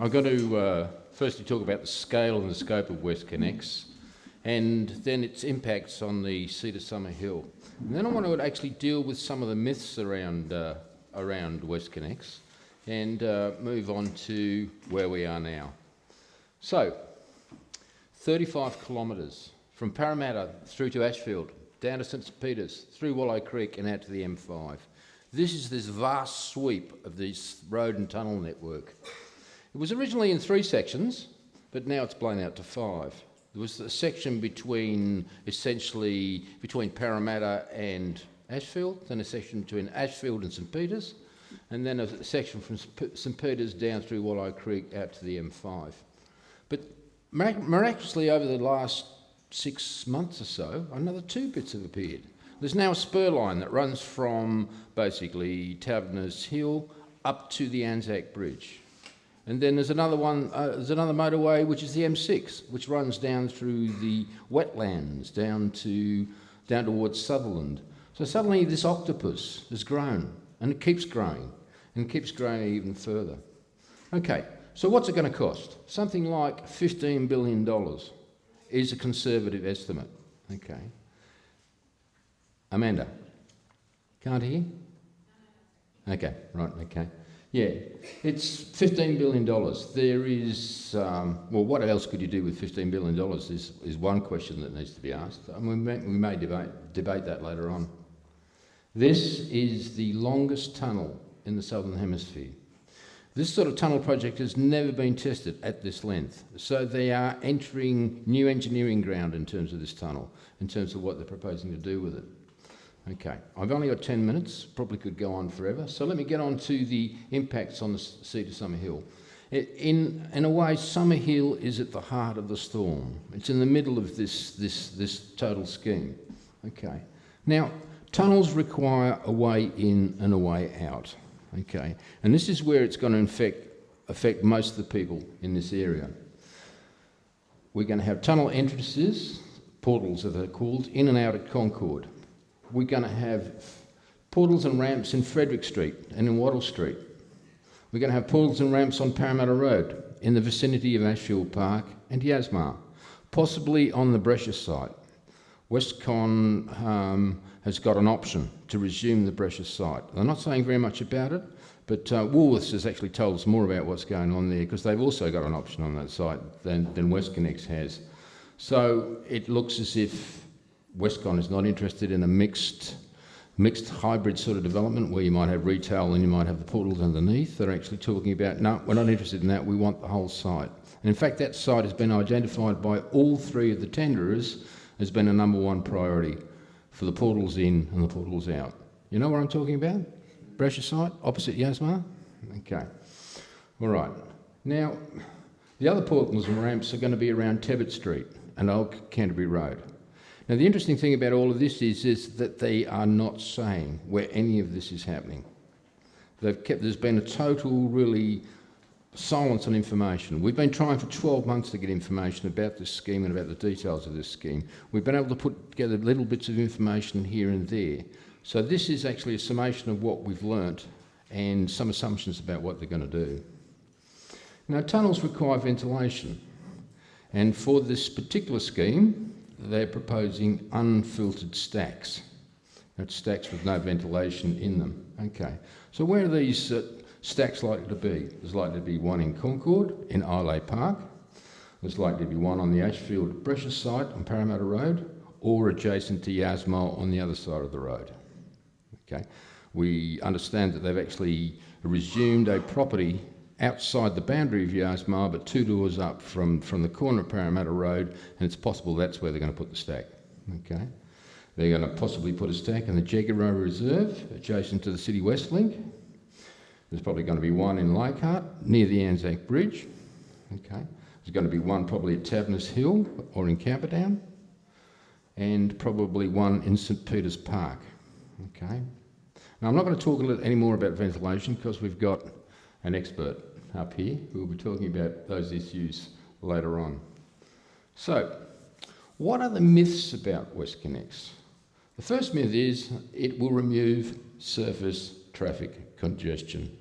I've got to firstly talk about the scale and the scope of WestConnex, and then its impacts on the Cedar Summer Hill. And then I want to actually deal with some of the myths around WestConnex and move on to where we are now. So, 35 kilometres from Parramatta through to Ashfield, down to St Peters, through Wallow Creek and out to the M5. This is this vast sweep of this road and tunnel network. It was originally in 3 sections, but now it's blown out to 5. There was a section between Parramatta and Ashfield, then a section between Ashfield and St Peters, and then a section from St Peters down through Wallow Creek out to the M5. But miraculously, over the last 6 months or so, another 2 bits have appeared. There's now a spur line that runs from basically Taverners Hill up to the Anzac Bridge. And then there's another one, there's another motorway, which is the M6, which runs down through the wetlands, down towards Sutherland. So suddenly this octopus has grown, and it keeps growing, and it keeps growing even further. Okay, so what's it going to cost? Something like $15 billion is a conservative estimate. Okay. Amanda? Can't hear? Okay, right, okay. Yeah, it's $15 billion. There is, well, what else could you do with $15 billion is one question that needs to be asked. I mean, we may debate that later on. This is the longest tunnel in the Southern Hemisphere. This sort of tunnel project has never been tested at this length. So they are entering new engineering ground in terms of this tunnel, in terms of what they're proposing to do with it. Okay, I've only got 10 minutes, probably could go on forever. So let me get on to the impacts on the Cedar Summer Hill. In a way, Summer Hill is at the heart of the storm. It's in the middle of this total scheme. Okay, now tunnels require a way in and a way out. Okay, and this is where it's going to affect most of the people in this area. We're going to have tunnel entrances, portals as they're called, in and out at Concord. We're going to have portals and ramps in Frederick Street and in Wattle Street. We're going to have portals and ramps on Parramatta Road in the vicinity of Ashfield Park and Yasmar, possibly on the Brescia site. WestCon has got an option to resume the Brescia site. They're not saying very much about it, but Woolworths has actually told us more about what's going on there because they've also got an option on that site than WestConnex has. So it looks as if WestCon is not interested in a mixed hybrid sort of development where you might have retail and you might have the portals underneath. They're actually talking about, no, we're not interested in that, we want the whole site. And in fact, that site has been identified by all 3 of the tenderers as being a number 1 priority for the portals in and the portals out. You know what I'm talking about? Brescia site, opposite Yasmar? Okay. All right. Now, the other portals and ramps are going to be around Tebbit Street and Old Canterbury Road. Now, the interesting thing about all of this is that they are not saying where any of this is happening. There's been a total, really, silence on information. We've been trying for 12 months to get information about this scheme and about the details of this scheme. We've been able to put together little bits of information here and there. So this is actually a summation of what we've learnt and some assumptions about what they're going to do. Now, tunnels require ventilation. And for this particular scheme, they're proposing unfiltered stacks. That's stacks with no ventilation in them. Okay, so where are these stacks likely to be? There's likely to be one in Concord, in Islay Park. There's likely to be one on the Ashfield Brescia site on Parramatta Road, or adjacent to Yasmar on the other side of the road. Okay, we understand that they've actually resumed a property outside the boundary of Yasmar, but 2 doors up from the corner of Parramatta Road, and it's possible that's where they're going to put the stack. Okay, they're going to possibly put a stack in the Jaguar Reserve, adjacent to the City West Link. There's probably going to be one in Leichhardt, near the Anzac Bridge. Okay, there's going to be one probably at Taverners Hill or in Camperdown, and probably one in St Peters Park. Okay, now I'm not going to talk any more about ventilation because we've got an expert up here who will be talking about those issues later on. So, what are the myths about WestConnex? The first myth is it will remove surface traffic congestion.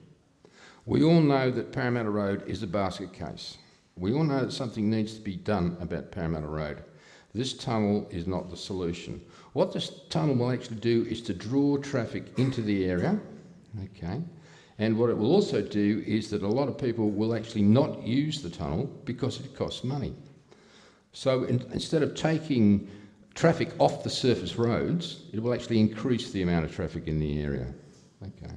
We all know that Parramatta Road is a basket case. We all know that something needs to be done about Parramatta Road. This tunnel is not the solution. What this tunnel will actually do is to draw traffic into the area, okay? And what it will also do is that a lot of people will actually not use the tunnel because it costs money. So instead of taking traffic off the surface roads, it will actually increase the amount of traffic in the area, okay?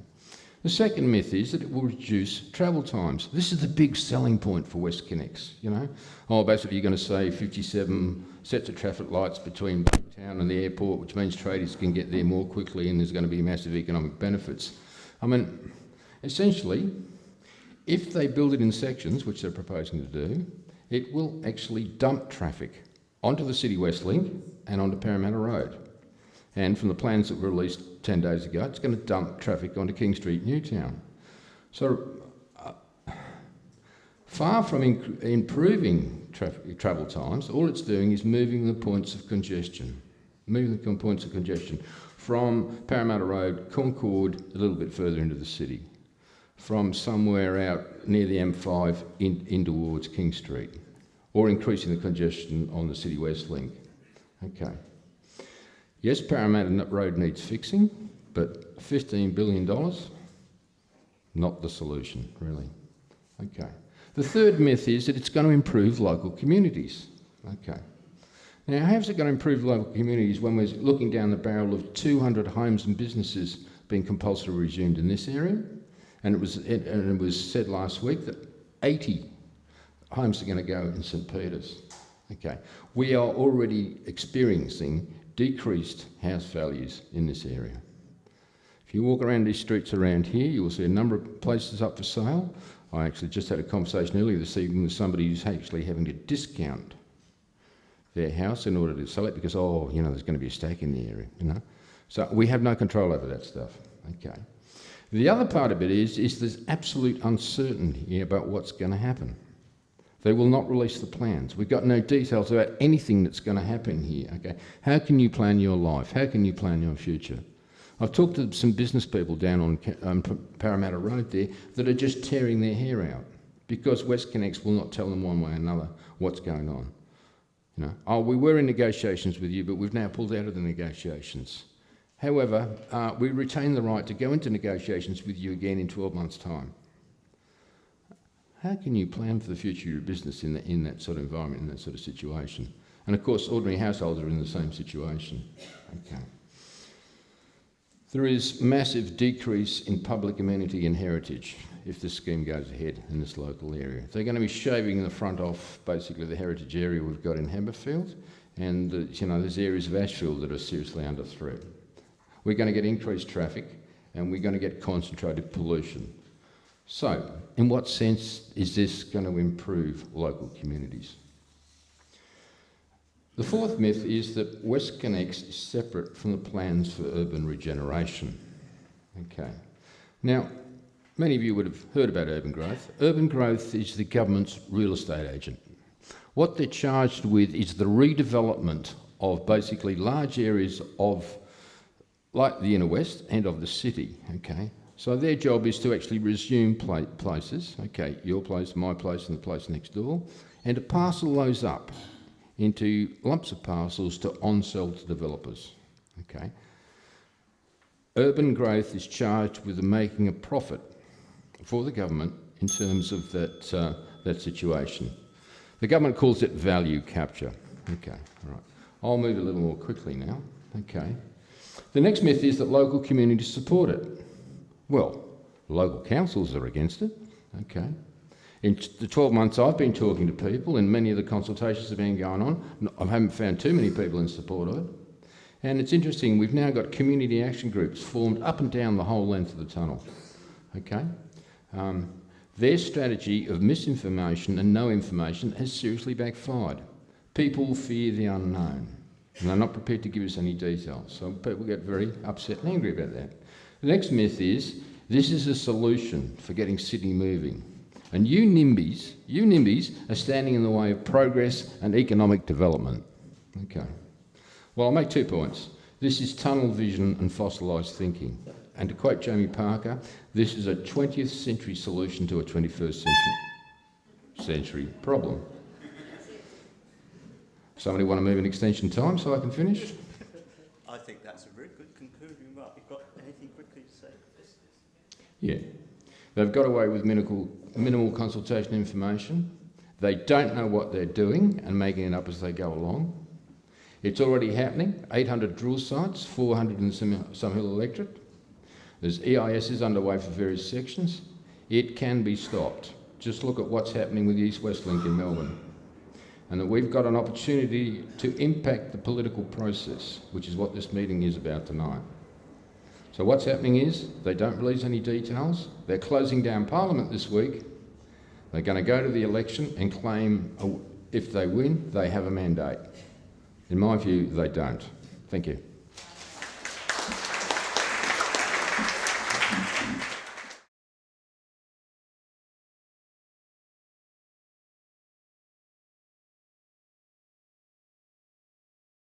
The second myth is that it will reduce travel times. This is the big selling point for WestConnex, you know. Oh, basically you're going to save 57 sets of traffic lights between town and the airport, which means traders can get there more quickly and there's going to be massive economic benefits. I mean, essentially, if they build it in sections, which they're proposing to do, it will actually dump traffic onto the City West Link and onto Parramatta Road. And from the plans that were released 10 days ago, it's going to dump traffic onto King Street, Newtown. So far from improving travel times, all it's doing is moving the points of congestion. From Parramatta Road, Concord, a little bit further into the city. From somewhere out near the M5 in towards King Street. Or increasing the congestion on the City West Link. Okay. Yes, Parramatta Road needs fixing, but $15 billion, not the solution, really. Okay. The third myth is that it's going to improve local communities. Okay. Now, how's it going to improve local communities when we're looking down the barrel of 200 homes and businesses being compulsorily resumed in this area? And it was said last week that 80 homes are going to go in St Peters. Okay. We are already experiencing decreased house values in this area. If you walk around these streets around here, you will see a number of places up for sale. I actually just had a conversation earlier this evening with somebody who's actually having to discount their house in order to sell it because, oh, you know, there's going to be a stake in the area, you know. So we have no control over that stuff, okay. The other part of it is there's absolute uncertainty about what's going to happen. They will not release the plans. We've got no details about anything that's going to happen here, okay? How can you plan your life? How can you plan your future? I've talked to some business people down on Parramatta Road there that are just tearing their hair out because WestConnex will not tell them one way or another what's going on. You know, oh, we were in negotiations with you, but we've now pulled out of the negotiations. However, we retain the right to go into negotiations with you again in 12 months' time. How can you plan for the future of your business in that sort of environment, in that sort of situation? And of course, ordinary households are in the same situation. Okay. There is massive decrease in public amenity and heritage if this scheme goes ahead in this local area. They're going to be shaving the front off basically the heritage area we've got in Haberfield, and you know, there's areas of Ashfield that are seriously under threat. We're going to get increased traffic and we're going to get concentrated pollution. So, in what sense is this going to improve local communities? The fourth myth is that WestConnex is separate from the plans for urban regeneration. Okay. Now, many of you would have heard about urban growth. Urban growth is the government's real estate agent. What they're charged with is the redevelopment of basically large areas of, like the inner west and of the city, okay? So their job is to actually resume places, okay, your place, my place and the place next door, and to parcel those up into lumps of parcels to on-sell to developers, okay? Urban growth is charged with making a profit for the government in terms of that situation. The government calls it value capture. Okay, all right. I'll move a little more quickly now, okay. The next myth is that local communities support it. Well, local councils are against it, okay. In the 12 months I've been talking to people and many of the consultations have been going on, I haven't found too many people in support of it. And it's interesting, we've now got community action groups formed up and down the whole length of the tunnel, okay. Their strategy of misinformation and no information has seriously backfired. People fear the unknown and they're not prepared to give us any details. So people get very upset and angry about that. The next myth is this is a solution for getting Sydney moving. And you NIMBYs are standing in the way of progress and economic development. Okay. Well, I'll make 2 points. This is tunnel vision and fossilised thinking. And to quote Jamie Parker, this is a 20th century solution to a 21st century problem. Somebody want to move an extension time so I can finish? I think that's a very good concluding remark. You've got anything quickly to say? Yeah. They've got away with minimal consultation information. They don't know what they're doing and making it up as they go along. It's already happening. 800 drill sites, 400 in some hill electorate. There's EISs underway for various sections. It can be stopped. Just look at what's happening with the East-West Link in Melbourne. And that we've got an opportunity to impact the political process, which is what this meeting is about tonight. So what's happening is they don't release any details. They're closing down Parliament this week. They're going to go to the election and claim if they win, they have a mandate. In my view, they don't. Thank you.